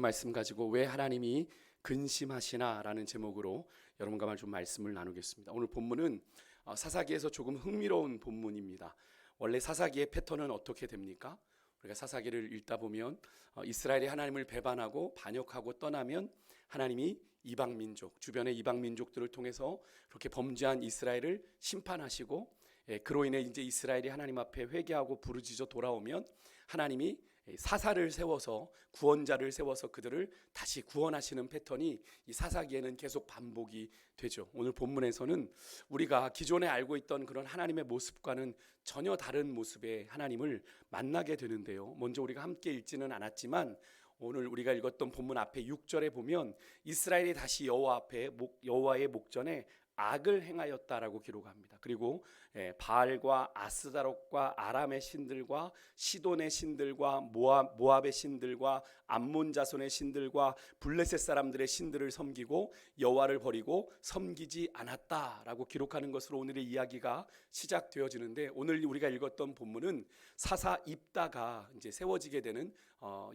말씀 가지고 왜 하나님이 근심하시나라는 제목으로 여러분과 좀 말씀을 나누겠습니다. 오늘 본문은 사사기에서 조금 흥미로운 본문입니다. 원래 사사기의 패턴은 어떻게 됩니까? 우리가 사사기를 읽다 보면 이스라엘이 하나님을 배반하고 반역하고 떠나면 하나님이 이방 민족, 주변의 이방 민족들을 통해서 그렇게 범죄한 이스라엘을 심판하시고, 그로 인해 이제 이스라엘이 하나님 앞에 회개하고 부르짖어 돌아오면 하나님이 사사를 세워서 구원자를 세워서 그들을 다시 구원하시는 패턴이 이 사사기에는 계속 반복이 되죠. 오늘 본문에서는 우리가 기존에 알고 있던 그런 하나님의 모습과는 전혀 다른 모습의 하나님을 만나게 되는데요. 먼저 우리가 함께 읽지는 않았지만 오늘 우리가 읽었던 본문 앞에 6절에 보면 이스라엘이 다시 여호와의 목전에 악을 행하였다라고 기록합니다. 그리고 바알과 아스다롯과 아람의 신들과 시돈의 신들과 모압의 신들과 암몬 자손의 신들과 블레셋 사람들의 신들을 섬기고 여호와를 버리고 섬기지 않았다라고 기록하는 것으로 오늘의 이야기가 시작되어지는데, 오늘 우리가 읽었던 본문은 사사 입다가 이제 세워지게 되는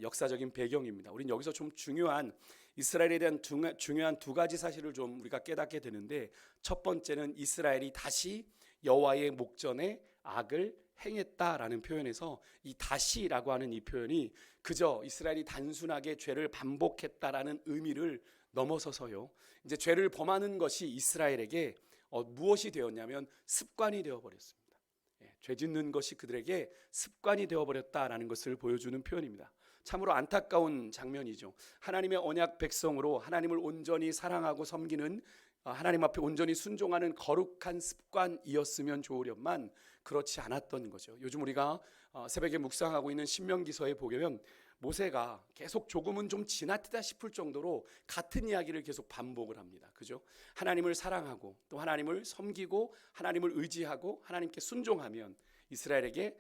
역사적인 배경입니다. 우리는 여기서 좀 중요한 이스라엘에 대한 중요한 두 가지 사실을 좀 우리가 깨닫게 되는데, 첫 번째는 이스라엘이 다시 여호와의 목전에 악을 행했다라는 표현에서 이 다시라고 하는 이 표현이 그저 이스라엘이 단순하게 죄를 반복했다라는 의미를 넘어서서요, 이제 죄를 범하는 것이 이스라엘에게 무엇이 되었냐면 습관이 되어버렸습니다. 죄 짓는 것이 그들에게 습관이 되어버렸다라는 것을 보여주는 표현입니다. 참으로 안타까운 장면이죠. 하나님의 언약 백성으로 하나님을 온전히 사랑하고 섬기는, 하나님 앞에 온전히 순종하는 거룩한 습관이었으면 좋으련만 그렇지 않았던 거죠. 요즘 우리가 새벽에 묵상하고 있는 신명기서에 보면 모세가 계속 조금은 좀 지나치다 싶을 정도로 같은 이야기를 계속 반복을 합니다. 그죠? 하나님을 사랑하고 또 하나님을 섬기고 하나님을 의지하고 하나님께 순종하면 이스라엘에게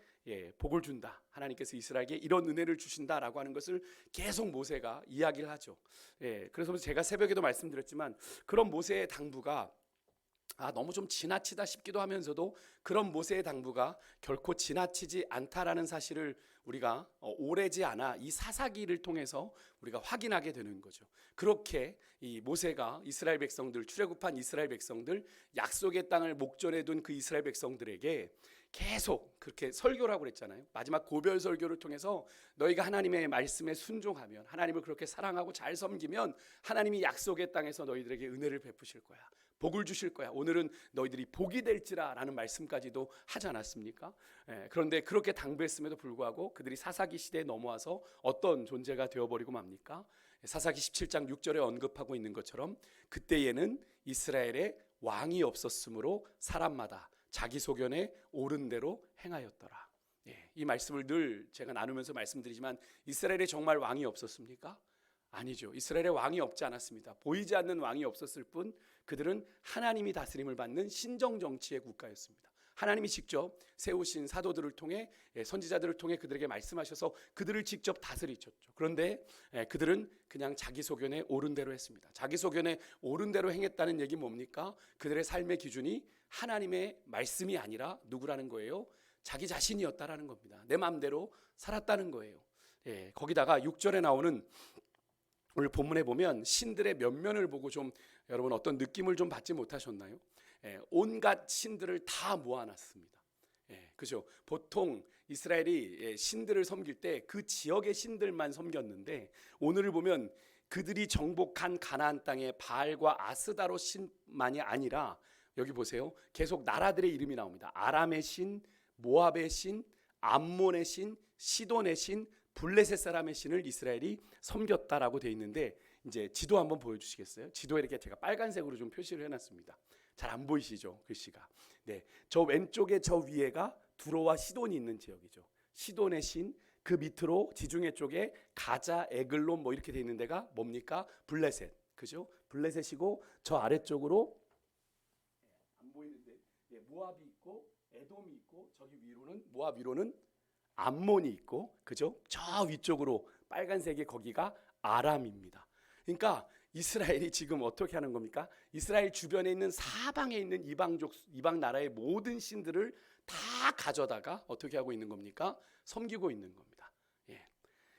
복을 준다, 하나님께서 이스라엘에게 이런 은혜를 주신다라고 하는 것을 계속 모세가 이야기를 하죠. 그래서 제가 새벽에도 말씀드렸지만 그런 모세의 당부가 너무 좀 지나치다 싶기도 하면서도 그런 모세의 당부가 결코 지나치지 않다라는 사실을 우리가 오래지 않아 이 사사기를 통해서 우리가 확인하게 되는 거죠. 그렇게 이 모세가 이스라엘 백성들, 출애굽한 이스라엘 백성들, 약속의 땅을 목전에 둔 그 이스라엘 백성들에게 계속 그렇게 설교를 하고 그랬잖아요. 마지막 고별 설교를 통해서 너희가 하나님의 말씀에 순종하면, 하나님을 그렇게 사랑하고 잘 섬기면 하나님이 약속의 땅에서 너희들에게 은혜를 베푸실 거야, 복을 주실 거야, 오늘은 너희들이 복이 될지라 라는 말씀까지도 하지 않았습니까? 그런데 그렇게 당부했음에도 불구하고 그들이 사사기 시대에 넘어와서 어떤 존재가 되어버리고 맙니까? 사사기 17장 6절에 언급하고 있는 것처럼 그때에는 이스라엘에 왕이 없었으므로 사람마다 자기 소견에 옳은 대로 행하였더라. 이 말씀을 늘 제가 나누면서 말씀드리지만 이스라엘에 정말 왕이 없었습니까? 아니죠. 이스라엘에 왕이 없지 않았습니다. 보이지 않는 왕이 없었을 뿐 그들은 하나님이 다스림을 받는 신정정치의 국가였습니다. 하나님이 직접 세우신 사도들을 통해, 선지자들을 통해 그들에게 말씀하셔서 그들을 직접 다스리셨죠. 그런데 그들은 그냥 자기 소견에 옳은 대로 했습니다. 자기 소견에 옳은 대로 행했다는 얘기 뭡니까? 그들의 삶의 기준이 하나님의 말씀이 아니라 누구라는 거예요? 자기 자신이었다라는 겁니다. 내 마음대로 살았다는 거예요. 거기다가 6절에 나오는 오늘 본문에 보면 신들의 면면을 보고 좀 여러분 어떤 느낌을 좀 받지 못하셨나요? 온갖 신들을 다 모아놨습니다. 그죠? 보통 이스라엘이 신들을 섬길 때 그 지역의 신들만 섬겼는데 오늘을 보면 그들이 정복한 가나안 땅의 바알과 아스다롯 신만이 아니라 여기 보세요. 계속 나라들의 이름이 나옵니다. 아람의 신, 모압의 신, 암몬의 신, 시돈의 신, 블레셋 사람의 신을 이스라엘이 섬겼다라고 되어 있는데, 이제 지도 한번 보여주시겠어요? 지도에 이렇게 제가 빨간색으로 좀 표시를 해놨습니다. 잘 안 보이시죠? 글씨가. 저 왼쪽에 저 위에가 두로와 시돈이 있는 지역이죠. 시돈의 신, 그 밑으로 지중해 쪽에 가자, 에글론 뭐 이렇게 되어 있는 데가 뭡니까? 블레셋. 그죠? 블레셋이고 저 아래쪽으로 안 보이는데 모압이 있고 에돔이 있고 저기 위로는 모압 위로는 암몬이 있고, 그죠? 저 위쪽으로 빨간색의 거기가 아람입니다. 그러니까 이스라엘이 지금 어떻게 하는 겁니까? 이스라엘 주변에 있는 사방에 있는 이방 나라의 모든 신들을 다 가져다가 어떻게 하고 있는 겁니까? 섬기고 있는 겁니다.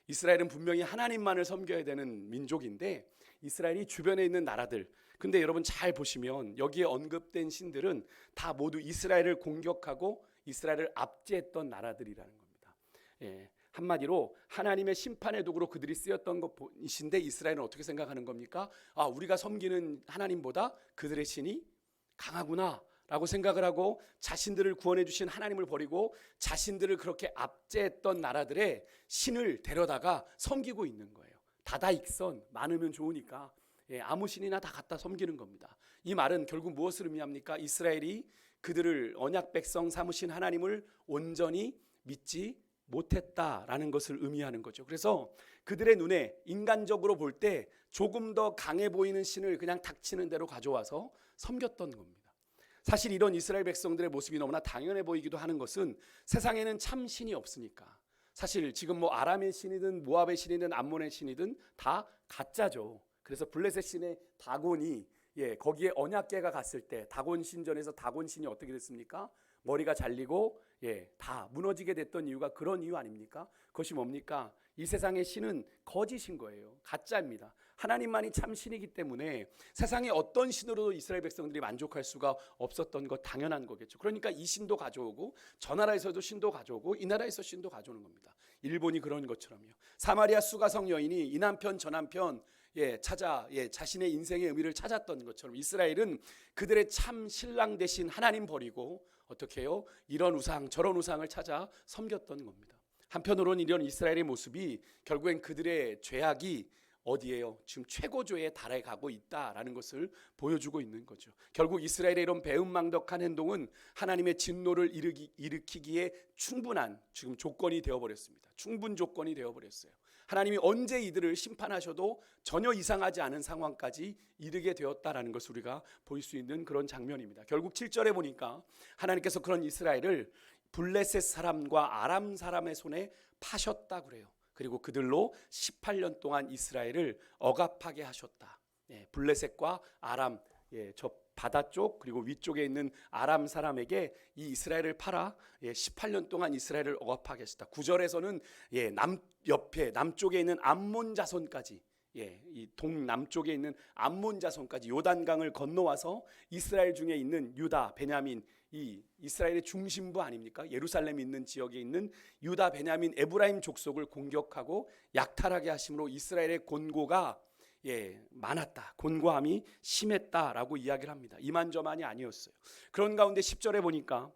이스라엘은 분명히 하나님만을 섬겨야 되는 민족인데 이스라엘이 주변에 있는 나라들, 근데 여러분 잘 보시면 여기에 언급된 신들은 다 모두 이스라엘을 공격하고 이스라엘을 압제했던 나라들이라는 겁니다. 한마디로 하나님의 심판의 도구로 그들이 쓰였던 것이신데 이스라엘은 어떻게 생각하는 겁니까? 우리가 섬기는 하나님보다 그들의 신이 강하구나 라고 생각을 하고 자신들을 구원해 주신 하나님을 버리고 자신들을 그렇게 압제했던 나라들의 신을 데려다가 섬기고 있는 거예요. 다다익선, 많으면 좋으니까 아무 신이나 다 갖다 섬기는 겁니다. 이 말은 결국 무엇을 의미합니까? 이스라엘이 그들을 언약 백성 삼으신 하나님을 온전히 믿지 못했다라는 것을 의미하는 거죠. 그래서 그들의 눈에 인간적으로 볼 때 조금 더 강해 보이는 신을 그냥 닥치는 대로 가져와서 섬겼던 겁니다. 사실 이런 이스라엘 백성들의 모습이 너무나 당연해 보이기도 하는 것은 세상에는 참 신이 없으니까. 사실 지금 뭐 아람의 신이든 모압의 신이든 암몬의 신이든 다 가짜죠. 그래서 블레셋 신의 다곤이 거기에 언약궤가 갔을 때 다곤 신전에서 다곤 신이 어떻게 됐습니까? 머리가 잘리고 다 무너지게 됐던 이유가 그런 이유 아닙니까? 그것이 뭡니까? 이 세상의 신은 거짓인 거예요. 가짜입니다. 하나님만이 참 신이기 때문에 세상의 어떤 신으로도 이스라엘 백성들이 만족할 수가 없었던 것 당연한 거겠죠. 그러니까 이 신도 가져오고 저 나라에서도 신도 가져오고 이 나라에서 신도 가져오는 겁니다. 일본이 그런 것처럼요. 사마리아 수가성 여인이 이 남편 저 남편 찾아 자신의 인생의 의미를 찾았던 것처럼 이스라엘은 그들의 참 신랑 대신 하나님 버리고 어떻게 해요? 이런 우상 저런 우상을 찾아 섬겼던 겁니다. 한편으로는 이런 이스라엘의 모습이 결국엔 그들의 죄악이 어디에요? 지금 최고조에 달해가고 있다라는 것을 보여주고 있는 거죠. 결국 이스라엘의 이런 배은망덕한 행동은 하나님의 진노를 일으키기에 충분한 지금 조건이 되어버렸습니다. 충분 조건이 되어버렸어요. 하나님이 언제 이들을 심판하셔도 전혀 이상하지 않은 상황까지 이르게 되었다라는 것을 우리가 볼 수 있는 그런 장면입니다. 결국 7절에 보니까 하나님께서 그런 이스라엘을 블레셋 사람과 아람 사람의 손에 파셨다 그래요. 그리고 그들로 18년 동안 이스라엘을 억압하게 하셨다. 블레셋과 아람, 저 바다 쪽 그리고 위쪽에 있는 아람 사람에게 이 이스라엘을 팔아 18년 동안 이스라엘을 억압하게 하셨다. 9절에서는 옆에 남쪽에 있는 암몬 자손까지 이 동남쪽에 있는 암몬 자손까지 요단강을 건너와서 이스라엘 중에 있는 유다, 베냐민 이 이스라엘의 중심부 아닙니까? 예루살렘 있는 지역에 있는 유다, 베냐민, 에브라임 족속을 공격하고 약탈하게 하심으로 이스라엘의 곤고가 많았다. 곤고함이 심했다라고 이야기를 합니다. 이만저만이 아니었어요. 그런 가운데 10절에 보니까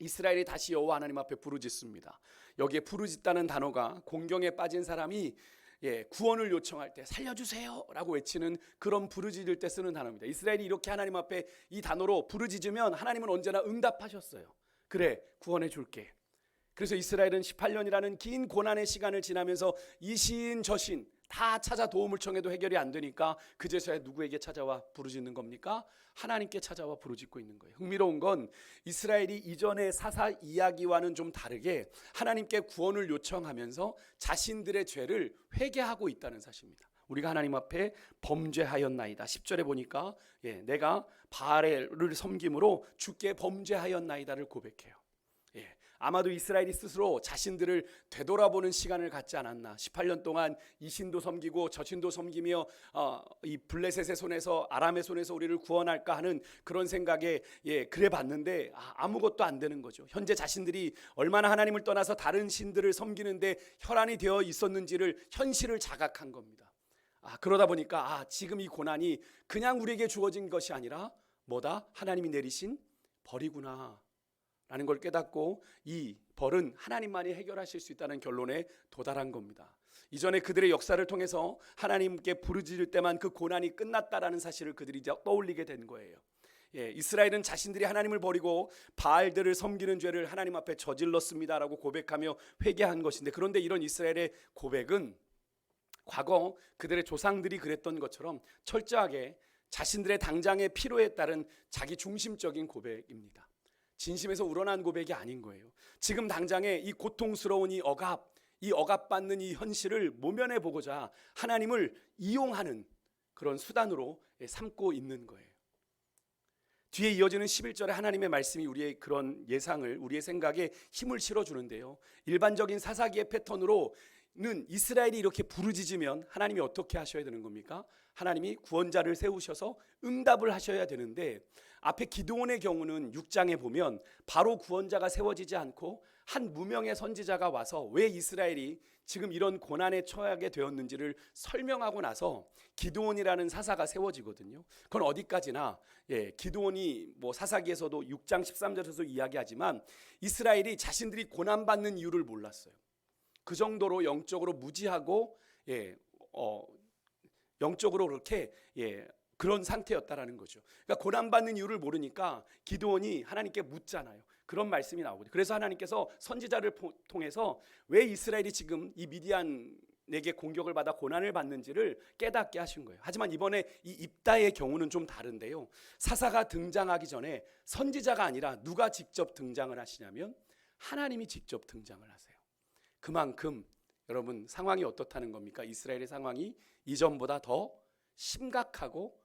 이스라엘이 다시 여호와 하나님 앞에 부르짖습니다. 여기에 부르짖다는 단어가 공경에 빠진 사람이 구원을 요청할 때 살려주세요 라고 외치는 그런 부르짖을 때 쓰는 단어입니다. 이스라엘이 이렇게 하나님 앞에 이 단어로 부르짖으면 하나님은 언제나 응답하셨어요. 그래 구원해 줄게. 그래서 이스라엘은 18년이라는 긴 고난의 시간을 지나면서 이 신 저 신 다 찾아 도움을 청해도 해결이 안 되니까 그제서야 누구에게 찾아와 부르짖는 겁니까? 하나님께 찾아와 부르짖고 있는 거예요. 흥미로운 건 이스라엘이 이전의 사사 이야기와는 좀 다르게 하나님께 구원을 요청하면서 자신들의 죄를 회개하고 있다는 사실입니다. 우리가 하나님 앞에 범죄하였나이다. 10절에 보니까 내가 바알을 섬김으로 주께 범죄하였나이다를 고백해요. 아마도 이스라엘이 스스로 자신들을 되돌아보는 시간을 갖지 않았나. 18년 동안 이 신도 섬기고 저 신도 섬기며 이 블레셋의 손에서 아람의 손에서 우리를 구원할까 하는 그런 생각에 그래 봤는데 아무것도 안 되는 거죠. 현재 자신들이 얼마나 하나님을 떠나서 다른 신들을 섬기는데 혈안이 되어 있었는지를 현실을 자각한 겁니다. 그러다 보니까 지금 이 고난이 그냥 우리에게 주어진 것이 아니라 뭐다? 하나님이 내리신 벌이구나 라는 걸 깨닫고 이 벌은 하나님만이 해결하실 수 있다는 결론에 도달한 겁니다. 이전에 그들의 역사를 통해서 하나님께 부르짖을 때만 그 고난이 끝났다라는 사실을 그들이 이제 떠올리게 된 거예요. 이스라엘은 자신들이 하나님을 버리고 바알들을 섬기는 죄를 하나님 앞에 저질렀습니다라고 고백하며 회개한 것인데, 그런데 이런 이스라엘의 고백은 과거 그들의 조상들이 그랬던 것처럼 철저하게 자신들의 당장의 필요에 따른 자기 중심적인 고백입니다. 진심에서 우러난 고백이 아닌 거예요. 지금 당장에 이 고통스러운 이 억압받는 이 현실을 모면해 보고자 하나님을 이용하는 그런 수단으로 삼고 있는 거예요. 뒤에 이어지는 11절에 하나님의 말씀이 우리의 그런 예상을, 우리의 생각에 힘을 실어주는데요. 일반적인 사사기의 패턴으로 이스라엘이 이렇게 부르짖으면 하나님이 어떻게 하셔야 되는 겁니까? 하나님이 구원자를 세우셔서 응답을 하셔야 되는데, 앞에 기드온의 경우는 6장에 보면 바로 구원자가 세워지지 않고 한 무명의 선지자가 와서 왜 이스라엘이 지금 이런 고난에 처하게 되었는지를 설명하고 나서 기드온이라는 사사가 세워지거든요. 그건 어디까지나 기드온이 뭐 사사기에서도 6장 13절에서 이야기하지만 이스라엘이 자신들이 고난받는 이유를 몰랐어요. 그 정도로 영적으로 무지하고 영적으로 그렇게 그런 상태였다라는 거죠. 그러니까 고난받는 이유를 모르니까 기드온이 하나님께 묻잖아요. 그런 말씀이 나오거든요. 그래서 하나님께서 선지자를 통해서 왜 이스라엘이 지금 이 미디안에게 공격을 받아 고난을 받는지를 깨닫게 하신 거예요. 하지만 이번에 이 입다의 경우는 좀 다른데요. 사사가 등장하기 전에 선지자가 아니라 누가 직접 등장을 하시냐면 하나님이 직접 등장을 하세요. 그만큼 여러분 상황이 어떻다는 겁니까? 이스라엘의 상황이 이전보다 더 심각하고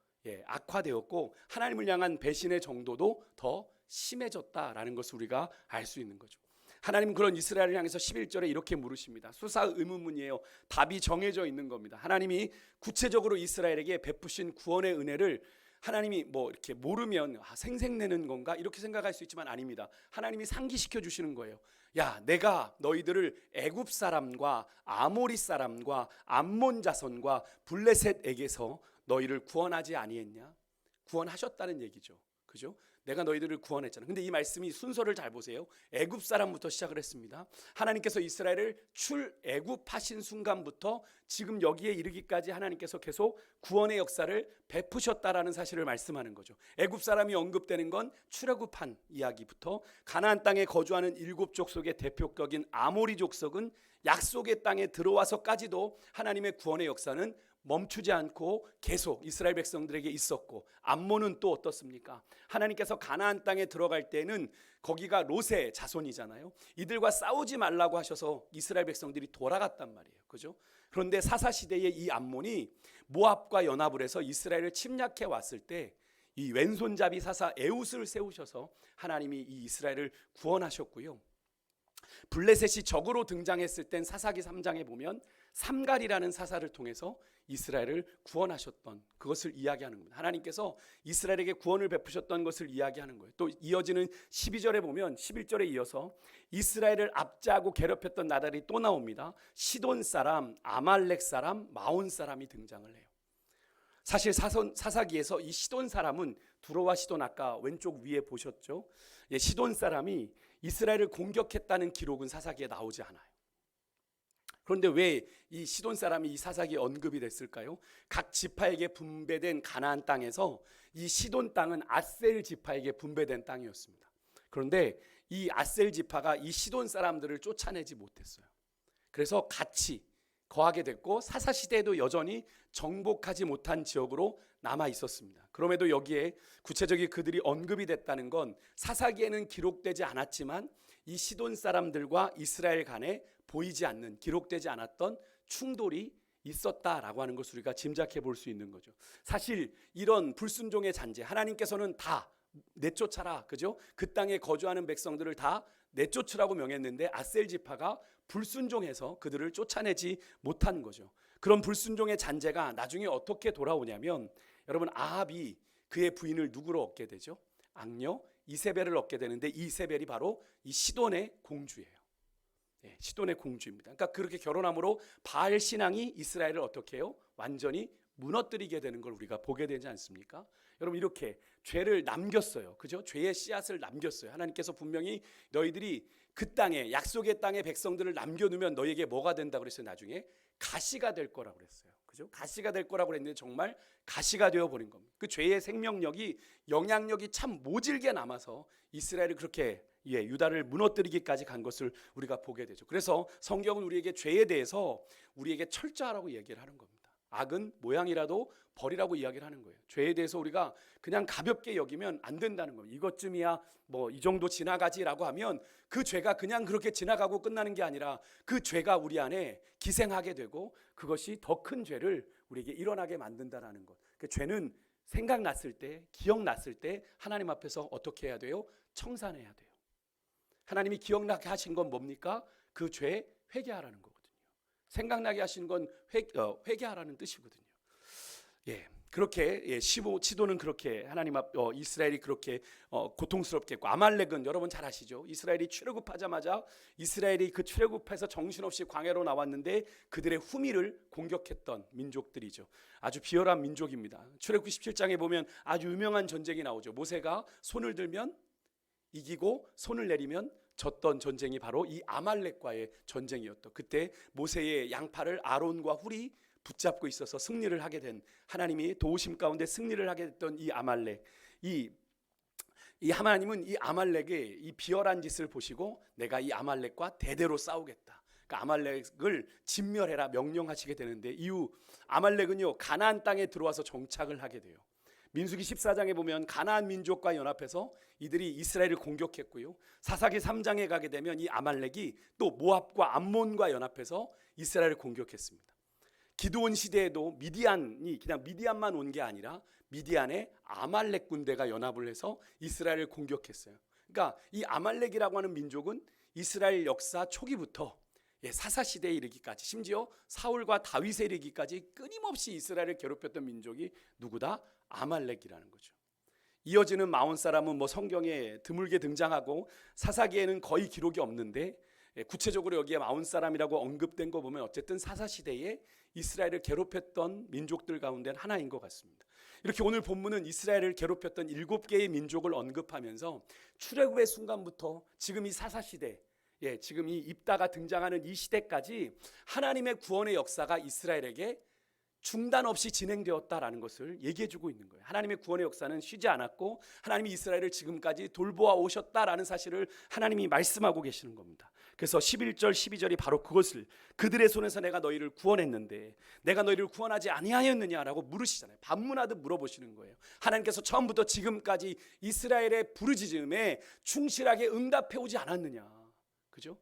악화되었고 하나님을 향한 배신의 정도도 더 심해졌다라는 것을 우리가 알 수 있는 거죠. 하나님은 그런 이스라엘을 향해서 11절에 이렇게 물으십니다. 수사 의문문이에요. 답이 정해져 있는 겁니다. 하나님이 구체적으로 이스라엘에게 베푸신 구원의 은혜를 하나님이 뭐 이렇게 모르면 생색내는 건가 이렇게 생각할 수 있지만 아닙니다. 하나님이 상기시켜 주시는 거예요. 야, 내가 너희들을 애굽 사람과 아모리 사람과 암몬 자손과 블레셋에게서 너희를 구원하지 아니했냐? 구원하셨다는 얘기죠. 그죠? 내가 너희들을 구원했잖아. 근데 이 말씀이 순서를 잘 보세요. 애굽 사람부터 시작을 했습니다. 하나님께서 이스라엘을 출애굽하신 순간부터 지금 여기에 이르기까지 하나님께서 계속 구원의 역사를 베푸셨다라는 사실을 말씀하는 거죠. 애굽 사람이 언급되는 건 출애굽한 이야기부터 가나안 땅에 거주하는 7족속의 대표격인 아모리 족속은 약속의 땅에 들어와서까지도 하나님의 구원의 역사는 멈추지 않고 계속 이스라엘 백성들에게 있었고, 암몬은 또 어떻습니까? 하나님께서 가나안 땅에 들어갈 때는 거기가 롯의 자손이잖아요. 이들과 싸우지 말라고 하셔서 이스라엘 백성들이 돌아갔단 말이에요. 그죠? 그런데 사사 시대에 이 암몬이 모압과 연합을 해서 이스라엘을 침략해 왔을 때 이 왼손잡이 사사 에웃을 세우셔서 하나님이 이 이스라엘을 구원하셨고요. 블레셋이 적으로 등장했을 땐 사사기 3장에 보면 삼갈이라는 사사를 통해서 이스라엘을 구원하셨던 그것을 이야기하는 겁니다. 하나님께서 이스라엘에게 구원을 베푸셨던 것을 이야기하는 거예요. 또 이어지는 12절에 보면 11절에 이어서 이스라엘을 압제하고 괴롭혔던 나라들이 또 나옵니다. 시돈 사람, 아말렉 사람, 마온 사람이 등장을 해요. 사실 사사기에서 이 시돈 사람은 두로와 시돈 아까 왼쪽 위에 보셨죠? 시돈 사람이 이스라엘을 공격했다는 기록은 사사기에 나오지 않아요. 그런데 왜 이 시돈 사람이 이 사사기에 언급이 됐을까요? 각 지파에게 분배된 가나안 땅에서 이 시돈 땅은 아셀 지파에게 분배된 땅이었습니다. 그런데 이 아셀 지파가 이 시돈 사람들을 쫓아내지 못했어요. 그래서 같이 거하게 됐고 사사 시대에도 여전히 정복하지 못한 지역으로 남아 있었습니다. 그럼에도 여기에 구체적인 그들이 언급이 됐다는 건 사사기에는 기록되지 않았지만 이 시돈 사람들과 이스라엘 간에 보이지 않는, 기록되지 않았던 충돌이 있었다라고 하는 것을 우리가 짐작해 볼 수 있는 거죠. 사실 이런 불순종의 잔재, 하나님께서는 다 내쫓아라, 그죠? 그 땅에 거주하는 백성들을 다 내쫓으라고 명했는데 아셀 지파가 불순종해서 그들을 쫓아내지 못한 거죠. 그런 불순종의 잔재가 나중에 어떻게 돌아오냐면, 여러분, 아합이 그의 부인을 누구로 얻게 되죠? 악녀 이세벨을 얻게 되는데, 이세벨이 바로 이 시돈의 공주예요. 시돈의 공주입니다. 그러니까 그렇게 결혼함으로 바알 신앙이 이스라엘을 어떻게 해요? 완전히 무너뜨리게 되는 걸 우리가 보게 되지 않습니까? 여러분, 이렇게 죄를 남겼어요. 그죠? 죄의 씨앗을 남겼어요. 하나님께서 분명히 너희들이 그 땅에, 약속의 땅에 백성들을 남겨두면 너희에게 뭐가 된다고 그랬어요? 나중에 가시가 될 거라고 그랬어요. 그죠? 가시가 될 거라고 그랬는데 정말 가시가 되어 버린 겁니다. 그 죄의 생명력이, 영향력이 참 모질게 남아서 이스라엘을 그렇게 유다를 무너뜨리기까지 간 것을 우리가 보게 되죠. 그래서 성경은 우리에게 죄에 대해서 우리에게 철저하라고 얘기를 하는 겁니다. 악은 모양이라도 버리라고 이야기를 하는 거예요. 죄에 대해서 우리가 그냥 가볍게 여기면 안 된다는 거예요. 이것쯤이야 뭐 이 정도 지나가지라고 하면 그 죄가 그냥 그렇게 지나가고 끝나는 게 아니라 그 죄가 우리 안에 기생하게 되고 그것이 더 큰 죄를 우리에게 일어나게 만든다라는 것. 그 죄는 생각났을 때, 기억났을 때 하나님 앞에서 어떻게 해야 돼요? 청산해야 돼요. 하나님이 기억나게 하신 건 뭡니까? 그 죄 회개하라는 거거든요. 생각나게 하시는 건 회개하라는 뜻이거든요. 예, 그렇게 시도는 그렇게 하나님 앞 이스라엘이 그렇게 고통스럽게 했고, 아말렉은 여러분 잘 아시죠? 이스라엘이 출애굽하자마자 이스라엘이 그 출애굽해서 정신없이 광야로 나왔는데 그들의 후미를 공격했던 민족들이죠. 아주 비열한 민족입니다. 출애굽 17장에 보면 아주 유명한 전쟁이 나오죠. 모세가 손을 들면 이기고 손을 내리면 졌던 전쟁이 바로 이 아말렉과의 전쟁이었던, 그때 모세의 양팔을 아론과 훌이 붙잡고 있어서 승리를 하게 된, 하나님이 도우심 가운데 승리를 하게 됐던 이 아말렉, 이 하나님은 이 아말렉의 이 비열한 짓을 보시고 내가 이 아말렉과 대대로 싸우겠다, 그러니까 아말렉을 진멸해라 명령하시게 되는데, 이후 아말렉은요 가나안 땅에 들어와서 정착을 하게 돼요. 민수기 14장에 보면 가나안 민족과 연합해서 이들이 이스라엘을 공격했고요, 사사기 3장에 가게 되면 이 아말렉이 또 모압과 암몬과 연합해서 이스라엘을 공격했습니다. 기드온 시대에도 미디안이 그냥 미디안만 온 게 아니라 미디안에 아말렉 군대가 연합을 해서 이스라엘을 공격했어요. 그러니까 이 아말렉이라고 하는 민족은 이스라엘 역사 초기부터 사사 시대에 이르기까지, 심지어 사울과 다윗에 이르기까지 끊임없이 이스라엘을 괴롭혔던 민족이 누구다? 아말렉이라는 거죠. 이어지는 마온 사람은 뭐 성경에 드물게 등장하고 사사기에는 거의 기록이 없는데, 구체적으로 여기에 마온 사람이라고 언급된 거 보면 어쨌든 사사 시대에 이스라엘을 괴롭혔던 민족들 가운데 하나인 것 같습니다. 이렇게 오늘 본문은 이스라엘을 괴롭혔던 7개의 민족을 언급하면서 출애굽의 순간부터 지금 이 사사 시대, 지금 이 입다가 등장하는 이 시대까지 하나님의 구원의 역사가 이스라엘에게 중단 없이 진행되었다라는 것을 얘기해주고 있는 거예요. 하나님의 구원의 역사는 쉬지 않았고 하나님이 이스라엘을 지금까지 돌보아 오셨다라는 사실을 하나님이 말씀하고 계시는 겁니다. 그래서 11절 12절이 바로 그것을, 그들의 손에서 내가 너희를 구원했는데 내가 너희를 구원하지 아니하였느냐라고 물으시잖아요. 반문하듯 물어보시는 거예요. 하나님께서 처음부터 지금까지 이스라엘의 부르짖음에 충실하게 응답해 오지 않았느냐, 그죠?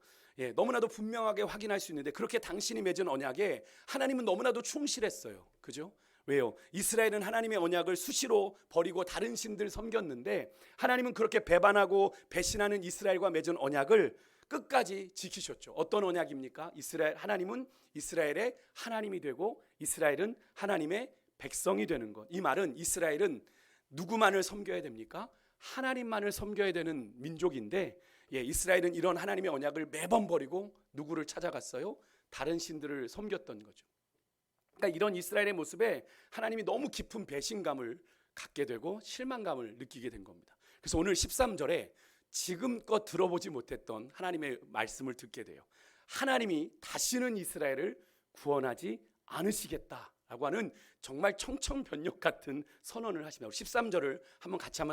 너무나도 분명하게 확인할 수 있는데, 그렇게 당신이 맺은 언약에 하나님은 너무나도 충실했어요. 그죠? 왜요? 이스라엘은 하나님의 언약을 수시로 버리고 다른 신들 섬겼는데, 하나님은 그렇게 배반하고 배신하는 이스라엘과 맺은 언약을 끝까지 지키셨죠. 어떤 언약입니까? 하나님은 이스라엘의 하나님이 되고 이스라엘은 하나님의 백성이 되는 것. 이 말은 이스라엘은 누구만을 섬겨야 됩니까? 하나님만을 섬겨야 되는 민족인데, 이스라엘은 이런 하나님의 언약을 매번 버리고 누구를 찾아갔어요? 다른 신들을 섬겼던 거죠. 그러니까 이런 이스라엘의 모습에 하나님이 너무 깊은 배신감을 갖게 되고 실망감을 느끼게 된 겁니다. 그래서 오늘 13절에 지금껏 들어보지 못했던 하나님의 말씀을 듣게 돼요. 하나님이 다시는 이스라엘을 구원하지 않으시겠다라고 하는 정말 청천벽력 같은 선언을 하십니다. 13절을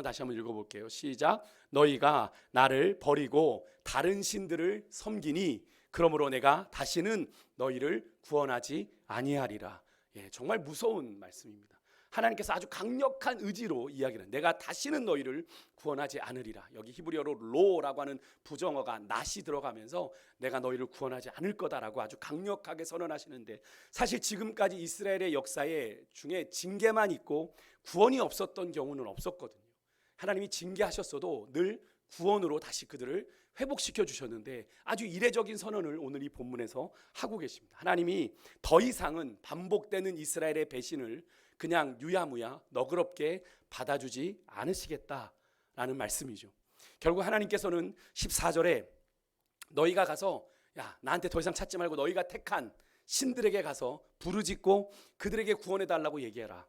다시 한번 읽어볼게요. 시작. 너희가 나를 버리고 다른 신들을 섬기니 그러므로 내가 다시는 너희를 구원하지 아니하리라. 정말 무서운 말씀입니다. 하나님께서 아주 강력한 의지로 이야기를, 내가 다시는 너희를 구원하지 않으리라. 여기 히브리어로 로라고 하는 부정어가 낫이 들어가면서 내가 너희를 구원하지 않을 거다라고 아주 강력하게 선언하시는데, 사실 지금까지 이스라엘의 역사에 중에 징계만 있고 구원이 없었던 경우는 없었거든요. 하나님이 징계하셨어도 늘 구원으로 다시 그들을 회복시켜 주셨는데, 아주 이례적인 선언을 오늘 이 본문에서 하고 계십니다. 하나님이 더 이상은 반복되는 이스라엘의 배신을 그냥 유야무야 너그럽게 받아주지 않으시겠다라는 말씀이죠. 결국 하나님께서는 14절에 너희가 가서 나한테 더 이상 찾지 말고 너희가 택한 신들에게 가서 부르짖고 그들에게 구원해달라고 얘기해라.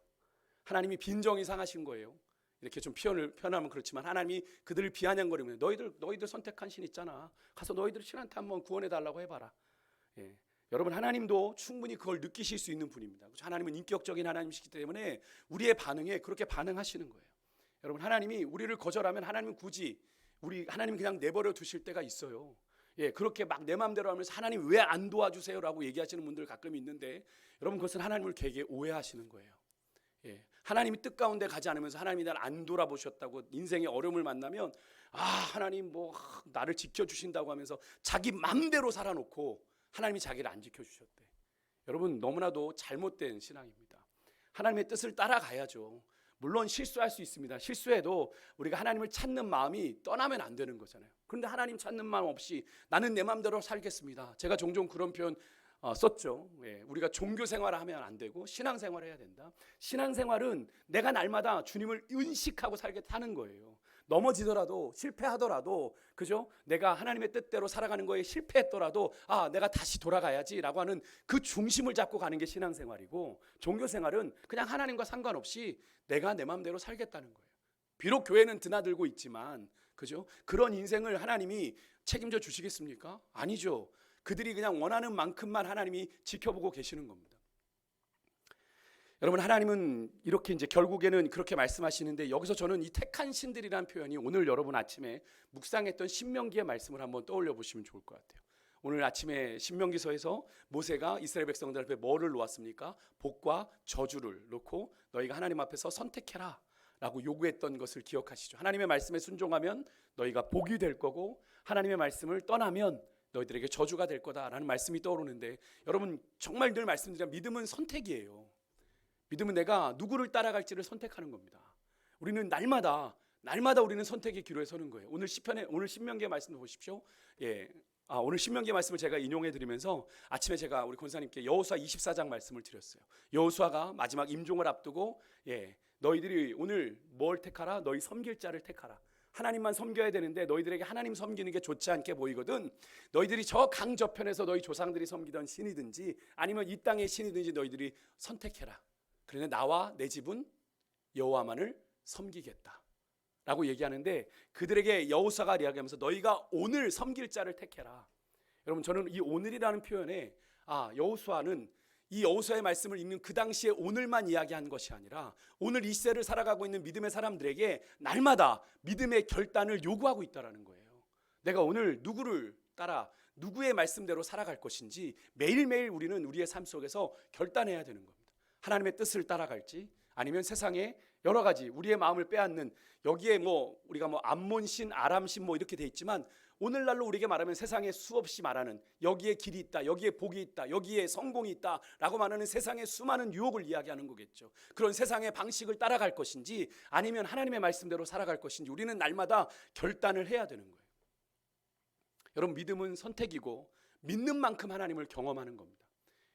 하나님이 빈정이 상하신 거예요. 이렇게 좀 표현하면 그렇지만 하나님이 그들을 비아냥거리면 너희들 선택한 신 있잖아. 가서 너희들 신한테 한번 구원해달라고 해봐라. 여러분, 하나님도 충분히 그걸 느끼실 수 있는 분입니다. 하나님은 인격적인 하나님이시기 때문에 우리의 반응에 그렇게 반응하시는 거예요. 여러분, 하나님이 우리를 거절하면 하나님은 굳이 하나님 그냥 내버려 두실 때가 있어요. 그렇게 막 내 마음대로 하면서 하나님 왜 안 도와주세요라고 얘기하시는 분들 가끔 있는데, 여러분 그것은 하나님을 되게 오해하시는 거예요. 하나님이 뜻 가운데 가지 않으면서 하나님이 날 안 돌아보셨다고 인생의 어려움을 만나면 하나님 나를 지켜주신다고 하면서 자기 맘대로 살아놓고 하나님이 자기를 안 지켜주셨대. 여러분, 너무나도 잘못된 신앙입니다. 하나님의 뜻을 따라가야죠. 물론 실수할 수 있습니다. 실수해도 우리가 하나님을 찾는 마음이 떠나면 안 되는 거잖아요. 그런데 하나님 찾는 마음 없이 나는 내 마음대로 살겠습니다. 제가 종종 그런 표현 썼죠. 예, 우리가 종교 생활을 하면 안 되고 신앙 생활을 해야 된다. 신앙 생활은 내가 날마다 주님을 의식하고 살겠다는 거예요. 넘어지더라도 실패하더라도 그죠? 내가 하나님의 뜻대로 살아가는 거에 실패했더라도 내가 다시 돌아가야지라고 하는 그 중심을 잡고 가는 게 신앙 생활이고, 종교 생활은 그냥 하나님과 상관없이 내가 내 마음대로 살겠다는 거예요. 비록 교회는 드나들고 있지만 그죠? 그런 인생을 하나님이 책임져 주시겠습니까? 아니죠. 그들이 그냥 원하는 만큼만 하나님이 지켜보고 계시는 겁니다. 여러분, 하나님은 이렇게 이제 결국에는 그렇게 말씀하시는데, 여기서 저는 이 택한 신들이라는 표현이 오늘 여러분 아침에 묵상했던 신명기의 말씀을 한번 떠올려 보시면 좋을 것 같아요. 오늘 아침에 신명기서에서 모세가 이스라엘 백성들 앞에 뭐를 놓았습니까? 복과 저주를 놓고 너희가 하나님 앞에서 선택해라 라고 요구했던 것을 기억하시죠. 하나님의 말씀에 순종하면 너희가 복이 될 거고, 하나님의 말씀을 떠나면 너희들에게 저주가 될 거다라는 말씀이 떠오르는데, 여러분 정말 늘 말씀드리면 믿음은 선택이에요. 믿음은 내가 누구를 따라갈지를 선택하는 겁니다. 우리는 날마다 우리는 선택의 기로에 서는 거예요. 오늘 신명기의 말씀도 보십시오. 오늘 신명기의 말씀을 제가 인용해 드리면서 아침에 제가 우리 권사님께 여호수아 24장 말씀을 드렸어요. 여호수아가 마지막 임종을 앞두고 너희들이 오늘 뭘 택하라? 너희 섬길 자를 택하라. 하나님만 섬겨야 되는데 너희들에게 하나님 섬기는 게 좋지 않게 보이거든. 너희들이 저 강 저편에서 너희 조상들이 섬기던 신이든지 아니면 이 땅의 신이든지 너희들이 선택해라. 그런데 나와 내 집은 여호와만을 섬기겠다 라고 얘기하는데, 그들에게 여호수아가 이야기하면서 너희가 오늘 섬길 자를 택해라. 여러분, 저는 이 오늘이라는 표현에 여호수아는 이 여호수아의 말씀을 읽는 그 당시에 오늘만 이야기한 것이 아니라 오늘 이 시대를 살아가고 있는 믿음의 사람들에게 날마다 믿음의 결단을 요구하고 있다는 거예요. 내가 오늘 누구를 따라 누구의 말씀대로 살아갈 것인지 매일매일 우리는 우리의 삶 속에서 결단해야 되는 겁니다. 하나님의 뜻을 따라갈지 아니면 세상에 여러 가지 우리의 마음을 빼앗는, 여기에 우리가 암몬신, 아람신 이렇게 돼 있지만 오늘날로 우리에게 말하면 세상에 수없이 말하는 여기에 길이 있다, 여기에 복이 있다, 여기에 성공이 있다 라고 말하는 세상의 수많은 유혹을 이야기하는 거겠죠. 그런 세상의 방식을 따라갈 것인지 아니면 하나님의 말씀대로 살아갈 것인지 우리는 날마다 결단을 해야 되는 거예요. 여러분, 믿음은 선택이고 믿는 만큼 하나님을 경험하는 겁니다.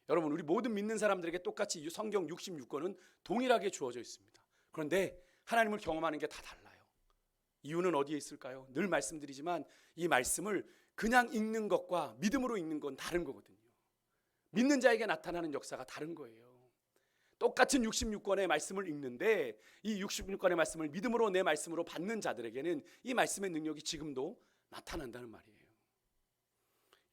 여러분, 우리 모든 믿는 사람들에게 똑같이 성경 66권은 동일하게 주어져 있습니다. 그런데 하나님을 경험하는 게 다 달라요. 이유는 어디에 있을까요? 늘 말씀드리지만 이 말씀을 그냥 읽는 것과 믿음으로 읽는 건 다른 거거든요. 믿는 자에게 나타나는 역사가 다른 거예요. 똑같은 66권의 말씀을 읽는데 이 66권의 말씀을 믿음으로 내 말씀으로 받는 자들에게는 이 말씀의 능력이 지금도 나타난다는 말이에요.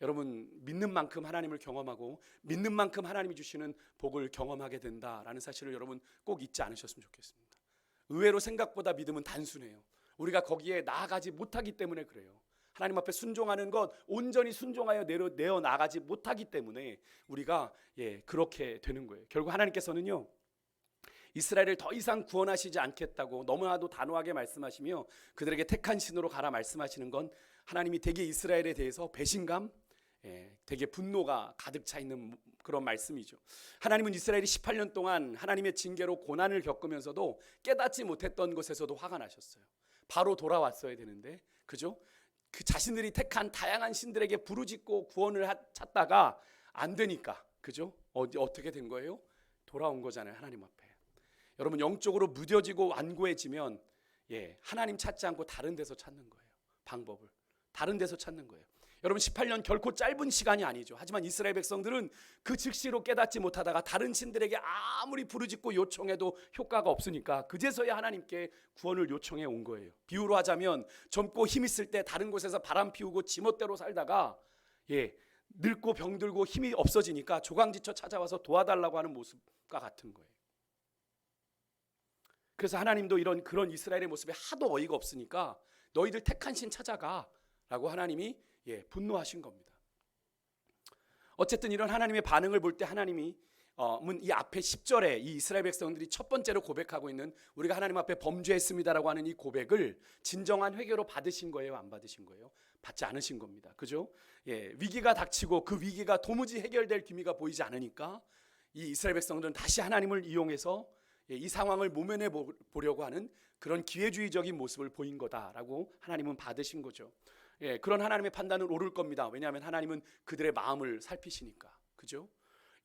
여러분, 믿는 만큼 하나님을 경험하고 믿는 만큼 하나님이 주시는 복을 경험하게 된다라는 사실을 여러분 꼭 잊지 않으셨으면 좋겠습니다. 의외로 생각보다 믿음은 단순해요. 우리가 거기에 나아가지 못하기 때문에 그래요. 하나님 앞에 순종하는 것, 온전히 순종하여 내어 나가지 못하기 때문에 우리가 그렇게 되는 거예요. 결국 하나님께서는요, 이스라엘을 더 이상 구원하시지 않겠다고 너무나도 단호하게 말씀하시며 그들에게 택한 신으로 가라 말씀하시는 건 하나님이 되게 이스라엘에 대해서 배신감, 되게 분노가 가득 차 있는 그런 말씀이죠. 하나님은 이스라엘이 18년 동안 하나님의 징계로 고난을 겪으면서도 깨닫지 못했던 것에서도 화가 나셨어요. 바로 돌아왔어야 되는데, 그죠? 그 자신들이 택한 다양한 신들에게 부르짖고 구원을 찾다가 안 되니까, 그죠? 어떻게 된 거예요? 돌아온 거잖아요, 하나님 앞에. 여러분, 영적으로 무뎌지고 완고해지면 하나님 찾지 않고 다른 데서 찾는 거예요. 방법을 다른 데서 찾는 거예요. 여러분, 18년 결코 짧은 시간이 아니죠. 하지만 이스라엘 백성들은 그 즉시로 깨닫지 못하다가 다른 신들에게 아무리 부르짖고 요청해도 효과가 없으니까 그제서야 하나님께 구원을 요청해 온 거예요. 비유로 하자면 젊고 힘 있을 때 다른 곳에서 바람 피우고 지멋대로 살다가 늙고 병들고 힘이 없어지니까 조강지처 찾아와서 도와달라고 하는 모습과 같은 거예요. 그래서 하나님도 그런 이스라엘의 모습에 하도 어이가 없으니까 너희들 택한 신 찾아가 라고 하나님이 분노하신 겁니다. 어쨌든 이런 하나님의 반응을 볼 때 하나님이 이 앞에 10절에 이 이스라엘 백성들이 첫 번째로 고백하고 있는 우리가 하나님 앞에 범죄했습니다라고 하는 이 고백을 진정한 회개로 받으신 거예요, 안 받으신 거예요? 받지 않으신 겁니다. 그죠? 위기가 닥치고 그 위기가 도무지 해결될 기미가 보이지 않으니까 이 이스라엘 백성들은 다시 하나님을 이용해서 이 상황을 모면해 보려고 하는 그런 기회주의적인 모습을 보인 거다라고 하나님은 받으신 거죠. 그런 하나님의 판단은 옳을 겁니다. 왜냐하면 하나님은 그들의 마음을 살피시니까. 그죠?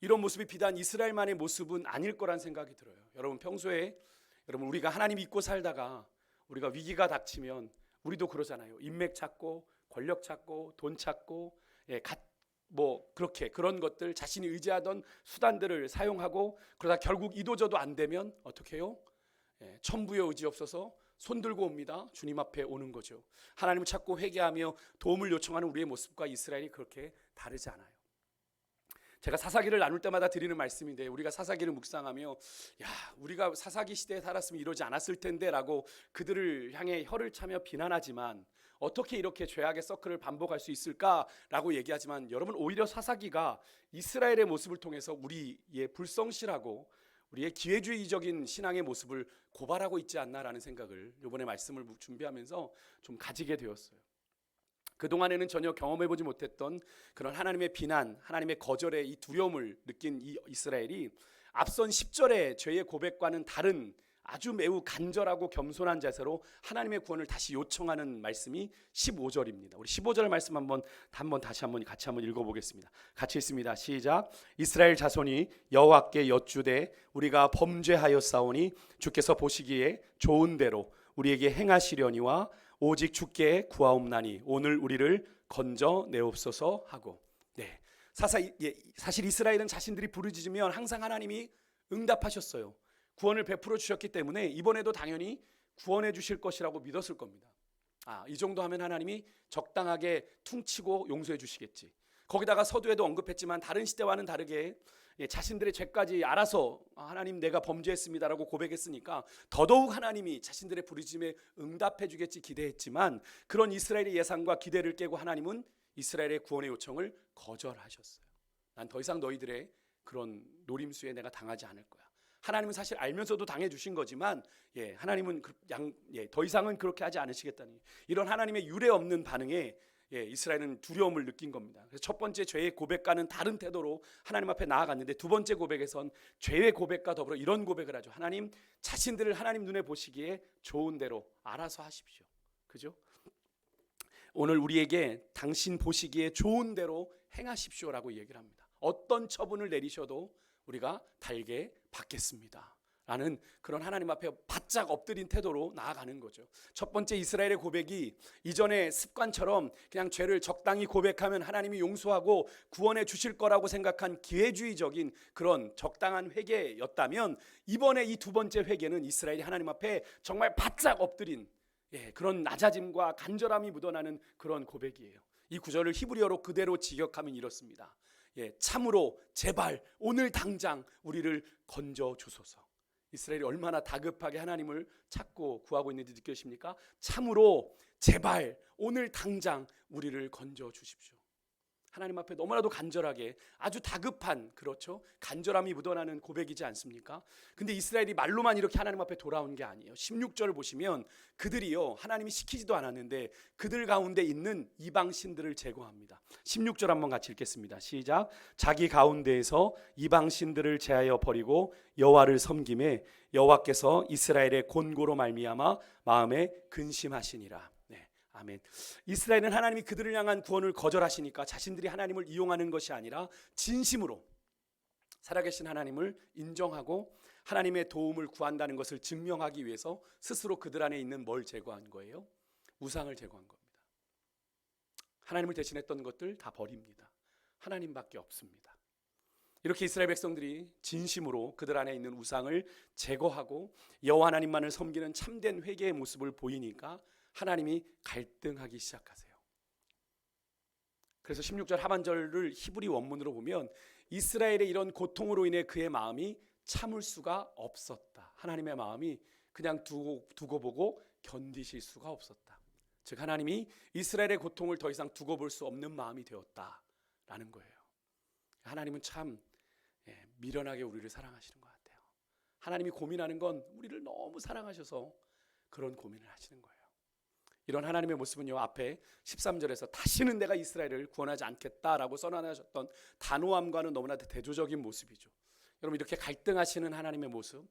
이런 모습이 비단 이스라엘만의 모습은 아닐 거란 생각이 들어요. 여러분 평소에 우리가 하나님 믿고 살다가 우리가 위기가 닥치면 우리도 그러잖아요. 인맥 찾고 권력 찾고 돈 찾고 그렇게 그런 것들 자신이 의지하던 수단들을 사용하고 그러다 결국 이도저도 안 되면 어떻게 해요? 천부의 의지 없어서 손 들고 옵니다. 주님 앞에 오는 거죠. 하나님을 찾고 회개하며 도움을 요청하는 우리의 모습과 이스라엘이 그렇게 다르지 않아요. 제가 사사기를 나눌 때마다 드리는 말씀인데 우리가 사사기를 묵상하며 우리가 사사기 시대에 살았으면 이러지 않았을 텐데 라고 그들을 향해 혀를 차며 비난하지만 어떻게 이렇게 죄악의 서클을 반복할 수 있을까라고 얘기하지만 여러분 오히려 사사기가 이스라엘의 모습을 통해서 우리의 불성실하고 우리의 기회주의적인 신앙의 모습을 고발하고 있지 않나라는 생각을 이번에 말씀을 준비하면서 좀 가지게 되었어요. 그동안에는 전혀 경험해보지 못했던 그런 하나님의 비난, 하나님의 거절의 이 두려움을 느낀 이 이스라엘이 앞선 10절의 죄의 고백과는 다른 아주 매우 간절하고 겸손한 자세로 하나님의 구원을 다시 요청하는 말씀이 15절입니다. 우리 15절 말씀 한번 같이 한번 읽어보겠습니다. 같이 읽습니다. 시작. 이스라엘 자손이 여호와께 여쭈되 우리가 범죄하였사오니 주께서 보시기에 좋은 대로 우리에게 행하시려니와 오직 주께 구하옵나니 오늘 우리를 건져내옵소서 하고. 사실 이스라엘은 자신들이 부르짖으면 항상 하나님이 응답하셨어요. 구원을 베풀어 주셨기 때문에 이번에도 당연히 구원해 주실 것이라고 믿었을 겁니다. 이 정도 하면 하나님이 적당하게 퉁치고 용서해 주시겠지. 거기다가 서두에도 언급했지만 다른 시대와는 다르게 자신들의 죄까지 알아서 하나님 내가 범죄했습니다라고 고백했으니까 더더욱 하나님이 자신들의 부르짖음에 응답해 주겠지 기대했지만 그런 이스라엘의 예상과 기대를 깨고 하나님은 이스라엘의 구원의 요청을 거절하셨어요. 난 더 이상 너희들의 그런 노림수에 내가 당하지 않을 거야. 하나님은 사실 알면서도 당해주신 거지만 하나님은 더 이상은 그렇게 하지 않으시겠다니 이런 하나님의 유례 없는 반응에 이스라엘은 두려움을 느낀 겁니다. 그래서 첫 번째 죄의 고백과는 다른 태도로 하나님 앞에 나아갔는데 두 번째 고백에선 죄의 고백과 더불어 이런 고백을 하죠. 하나님 자신들을 하나님 눈에 보시기에 좋은 대로 알아서 하십시오. 그죠? 오늘 우리에게 당신 보시기에 좋은 대로 행하십시오라고 얘기를 합니다. 어떤 처분을 내리셔도 우리가 달게 받겠습니다 라는 그런 하나님 앞에 바짝 엎드린 태도로 나아가는 거죠. 첫 번째 이스라엘의 고백이 이전의 습관처럼 그냥 죄를 적당히 고백하면 하나님이 용서하고 구원해 주실 거라고 생각한 기회주의적인 그런 적당한 회개였다면 이번에 이 두 번째 회개는 이스라엘이 하나님 앞에 정말 바짝 엎드린 그런 낮아짐과 간절함이 묻어나는 그런 고백이에요. 이 구절을 히브리어로 그대로 직역하면 이렇습니다. 참으로 제발 오늘 당장 우리를 건져 주소서. 이스라엘이 얼마나 다급하게 하나님을 찾고 구하고 있는지 느껴지십니까? 참으로 제발 오늘 당장 우리를 건져 주십시오. 하나님 앞에 너무나도 간절하게 아주 다급한 그렇죠? 간절함이 묻어나는 고백이지 않습니까? 근데 이스라엘이 말로만 이렇게 하나님 앞에 돌아온 게 아니에요. 16절을 보시면 그들이요 하나님이 시키지도 않았는데 그들 가운데 있는 이방 신들을 제거합니다. 16절 한번 같이 읽겠습니다. 시작. 자기 가운데에서 이방 신들을 제하여 버리고 여호와를 섬김에 여호와께서 이스라엘의 곤고로 말미암아 마음에 근심하시니라. 아멘. 이스라엘은 하나님이 그들을 향한 구원을 거절하시니까 자신들이 하나님을 이용하는 것이 아니라 진심으로 살아계신 하나님을 인정하고 하나님의 도움을 구한다는 것을 증명하기 위해서 스스로 그들 안에 있는 뭘 제거한 거예요? 우상을 제거한 겁니다. 하나님을 대신했던 것들 다 버립니다. 하나님밖에 없습니다. 이렇게 이스라엘 백성들이 진심으로 그들 안에 있는 우상을 제거하고 여호와 하나님만을 섬기는 참된 회개의 모습을 보이니까 하나님이 갈등하기 시작하세요. 그래서 16절 하반절을 히브리 원문으로 보면 이스라엘의 이런 고통으로 인해 그의 마음이 참을 수가 없었다. 하나님의 마음이 그냥 두고 보고 견디실 수가 없었다. 즉 하나님이 이스라엘의 고통을 더 이상 두고 볼 수 없는 마음이 되었다라는 거예요. 하나님은 참 미련하게 우리를 사랑하시는 것 같아요. 하나님이 고민하는 건 우리를 너무 사랑하셔서 그런 고민을 하시는 거예요. 이런 하나님의 모습은요 앞에 13절에서 다시는 내가 이스라엘을 구원하지 않겠다라고 선언하셨던 단호함과는 너무나 대조적인 모습이죠. 여러분 이렇게 갈등하시는 하나님의 모습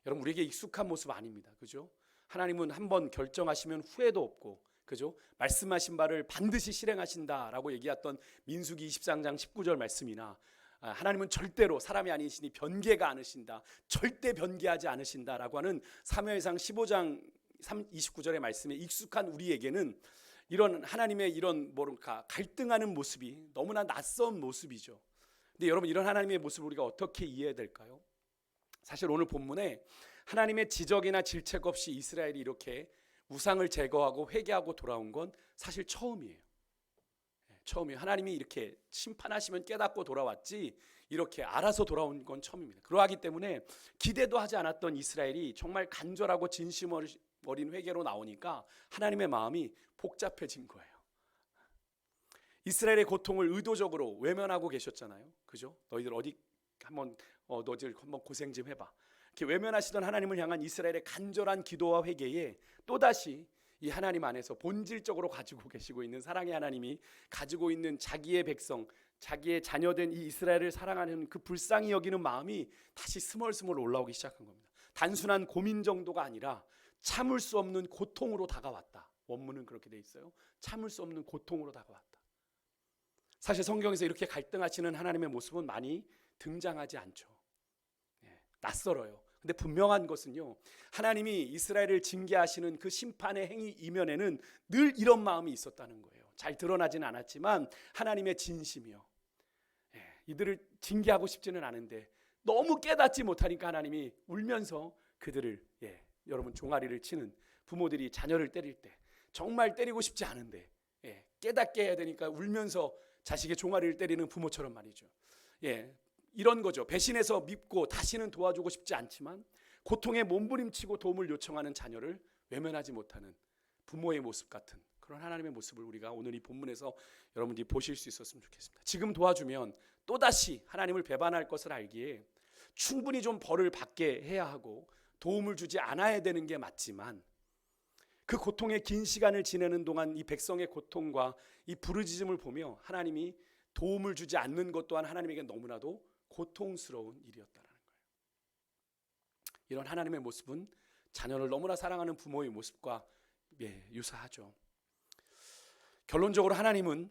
여러분 우리에게 익숙한 모습 아닙니다. 그죠? 하나님은 한번 결정하시면 후회도 없고 그죠? 말씀하신 바를 반드시 실행하신다라고 얘기했던 민수기 23장 19절 말씀이나 하나님은 절대로 사람이 아니시니 변개가 않으신다. 절대 변개하지 않으신다라고 하는 사무엘상 15장 29절의 말씀에 익숙한 우리에게는 이런 하나님의 이런 뭐랄까 갈등하는 모습이 너무나 낯선 모습이죠. 근데 여러분, 이런 하나님의 모습을 우리가 어떻게 이해해야 될까요? 사실 오늘 본문에 하나님의 지적이나 질책 없이 이스라엘이 이렇게 우상을 제거하고 회개하고 돌아온 건 사실 처음이에요. 처음이에요. 하나님이 이렇게 심판하시면 깨닫고 돌아왔지 이렇게 알아서 돌아온 건 처음입니다. 그러하기 때문에 기대도 하지 않았던 이스라엘이 정말 간절하고 진심 어린 회개로 나오니까 하나님의 마음이 복잡해진 거예요. 이스라엘의 고통을 의도적으로 외면하고 계셨잖아요. 그죠? 너희들 어디 너희들 한번 고생 좀 해봐. 이렇게 외면하시던 하나님을 향한 이스라엘의 간절한 기도와 회개에 또다시 이 하나님 안에서 본질적으로 가지고 계시고 있는 사랑의 하나님이 가지고 있는 자기의 백성, 자기의 자녀된 이 이스라엘을 사랑하는 그 불쌍히 여기는 마음이 다시 스멀스멀 올라오기 시작한 겁니다. 단순한 고민 정도가 아니라 참을 수 없는 고통으로 다가왔다. 원문은 그렇게 돼 있어요. 참을 수 없는 고통으로 다가왔다. 사실 성경에서 이렇게 갈등하시는 하나님의 모습은 많이 등장하지 않죠. 낯설어요. 근데 분명한 것은요, 하나님이 이스라엘을 징계하시는 그 심판의 행위 이면에는 늘 이런 마음이 있었다는 거예요. 잘 드러나지는 않았지만 하나님의 진심이요. 이들을 징계하고 싶지는 않은데 너무 깨닫지 못하니까 하나님이 울면서 그들을 여러분 종아리를 치는 부모들이 자녀를 때릴 때 정말 때리고 싶지 않은데 깨닫게 해야 되니까 울면서 자식의 종아리를 때리는 부모처럼 말이죠. 이런 거죠. 배신해서 밉고 다시는 도와주고 싶지 않지만 고통에 몸부림치고 도움을 요청하는 자녀를 외면하지 못하는 부모의 모습 같은 그런 하나님의 모습을 우리가 오늘 이 본문에서 여러분들이 보실 수 있었으면 좋겠습니다. 지금 도와주면 또다시 하나님을 배반할 것을 알기에 충분히 좀 벌을 받게 해야 하고 도움을 주지 않아야 되는 게 맞지만 그 고통의 긴 시간을 지내는 동안 이 백성의 고통과 이 부르짖음을 보며 하나님이 도움을 주지 않는 것 또한 하나님에게 너무나도 고통스러운 일이었다는 거예요. 이런 하나님의 모습은 자녀를 너무나 사랑하는 부모의 모습과 유사하죠. 결론적으로 하나님은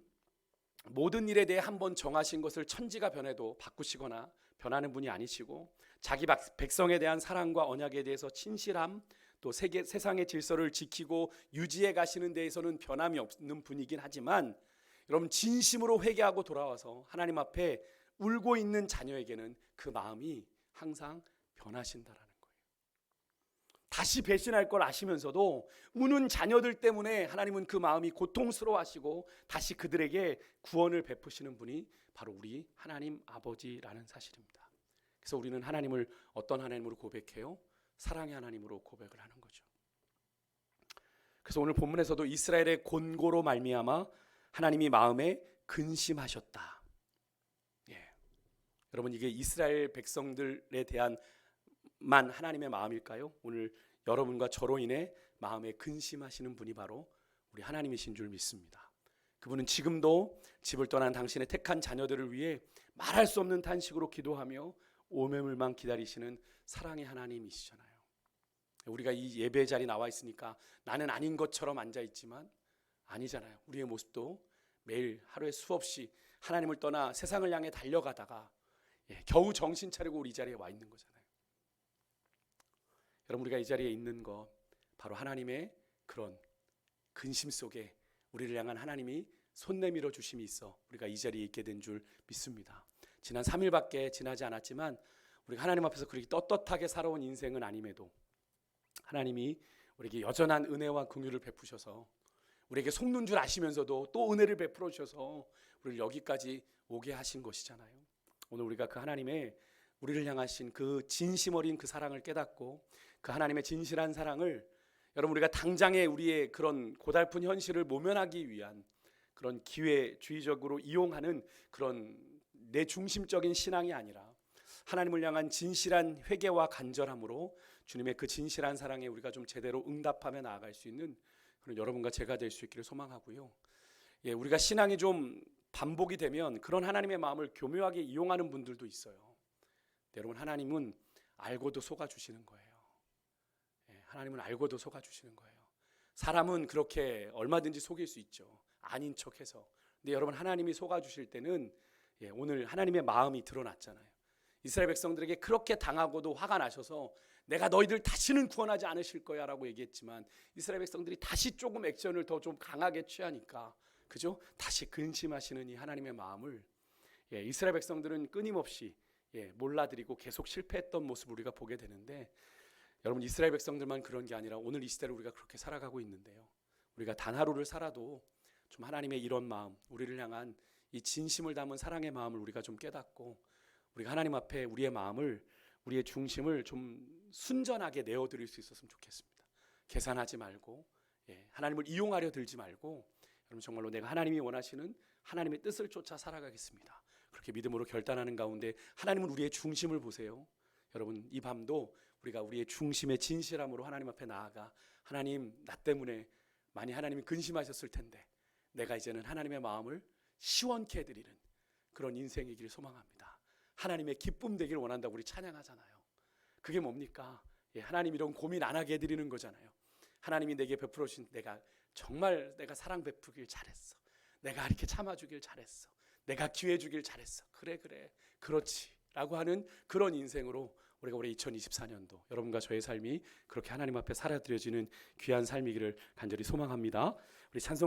모든 일에 대해 한번 정하신 것을 천지가 변해도 바꾸시거나 변하는 분이 아니시고 자기 백성에 대한 사랑과 언약에 대해서 신실함 또 세상의 질서를 지키고 유지해 가시는 데에서는 변함이 없는 분이긴 하지만 여러분 진심으로 회개하고 돌아와서 하나님 앞에 울고 있는 자녀에게는 그 마음이 항상 변하신다라는 거예요. 다시 배신할 걸 아시면서도 우는 자녀들 때문에 하나님은 그 마음이 고통스러워하시고 다시 그들에게 구원을 베푸시는 분이 바로 우리 하나님 아버지라는 사실입니다. 그래서 우리는 하나님을 어떤 하나님으로 고백해요? 사랑의 하나님으로 고백을 하는 거죠. 그래서 오늘 본문에서도 이스라엘의 곤고로 말미암아 하나님이 마음에 근심하셨다. 여러분 이게 이스라엘 백성들에 대한 만 하나님의 마음일까요? 오늘 여러분과 저로 인해 마음에 근심하시는 분이 바로 우리 하나님이신 줄 믿습니다. 그분은 지금도 집을 떠난 당신의 택한 자녀들을 위해 말할 수 없는 탄식으로 기도하며 오매물만 기다리시는 사랑의 하나님이시잖아요. 우리가 이 예배 자리에 나와 있으니까 나는 아닌 것처럼 앉아 있지만 아니잖아요. 우리의 모습도 매일 하루에 수없이 하나님을 떠나 세상을 향해 달려가다가 겨우 정신 차리고 우리 이 자리에 와 있는 거잖아요. 여러분 우리가 이 자리에 있는 거 바로 하나님의 그런 근심 속에 우리를 향한 하나님이 손 내밀어 주심이 있어 우리가 이 자리에 있게 된 줄 믿습니다. 지난 3일밖에 지나지 않았지만 우리가 하나님 앞에서 그렇게 떳떳하게 살아온 인생은 아님에도 하나님이 우리에게 여전한 은혜와 긍휼을 베푸셔서 우리에게 속는 줄 아시면서도 또 은혜를 베풀어 주셔서 우리를 여기까지 오게 하신 것이잖아요. 오늘 우리가 그 하나님의 우리를 향하신 그 진심 어린 그 사랑을 깨닫고 그 하나님의 진실한 사랑을 여러분 우리가 당장의 우리의 그런 고달픈 현실을 모면하기 위한 그런 기회주의적으로 이용하는 그런 내 중심적인 신앙이 아니라 하나님을 향한 진실한 회개와 간절함으로 주님의 그 진실한 사랑에 우리가 좀 제대로 응답하며 나아갈 수 있는 그런 여러분과 제가 될 수 있기를 소망하고요. 우리가 신앙이 좀 반복이 되면 그런 하나님의 마음을 교묘하게 이용하는 분들도 있어요. 여러분 하나님은 알고도 속아주시는 거예요. 하나님은 알고도 속아주시는 거예요. 사람은 그렇게 얼마든지 속일 수 있죠. 아닌 척해서. 근데 여러분 하나님이 속아주실 때는 오늘 하나님의 마음이 드러났잖아요. 이스라엘 백성들에게 그렇게 당하고도 화가 나셔서 내가 너희들 다시는 구원하지 않으실 거야 라고 얘기했지만 이스라엘 백성들이 다시 조금 액션을 더 좀 강하게 취하니까 그죠? 다시 근심하시는 이 하나님의 마음을 이스라엘 백성들은 끊임없이 몰라드리고 계속 실패했던 모습을 우리가 보게 되는데 여러분 이스라엘 백성들만 그런 게 아니라 오늘 이 시대를 우리가 그렇게 살아가고 있는데요. 우리가 단 하루를 살아도 좀 하나님의 이런 마음, 우리를 향한 이 진심을 담은 사랑의 마음을 우리가 좀 깨닫고 우리가 하나님 앞에 우리의 마음을 우리의 중심을 좀 순전하게 내어드릴 수 있었으면 좋겠습니다. 계산하지 말고 하나님을 이용하려 들지 말고 여러분 정말로 내가 하나님이 원하시는 하나님의 뜻을 쫓아 살아가겠습니다. 그렇게 믿음으로 결단하는 가운데 하나님은 우리의 중심을 보세요. 여러분 이 밤도 우리가 우리의 중심의 진실함으로 하나님 앞에 나아가 하나님 나 때문에 많이 하나님이 근심하셨을 텐데 내가 이제는 하나님의 마음을 시원케 해드리는 그런 인생이길 소망합니다. 하나님의 기쁨 되길 원한다고 우리 찬양하잖아요. 그게 뭡니까? 하나님 이런 고민 안 하게 해드리는 거잖아요. 하나님이 내게 베풀어 주신 내가 정말 내가 사랑 베푸길 잘했어. 내가 이렇게 참아주길 잘했어. 내가 기회 주길 잘했어. 그래 그렇지 라고 하는 그런 인생으로 우리가 올해 2024년도 여러분과 저의 삶이 그렇게 하나님 앞에 살아드려지는 귀한 삶이기를 간절히 소망합니다. 우리 찬송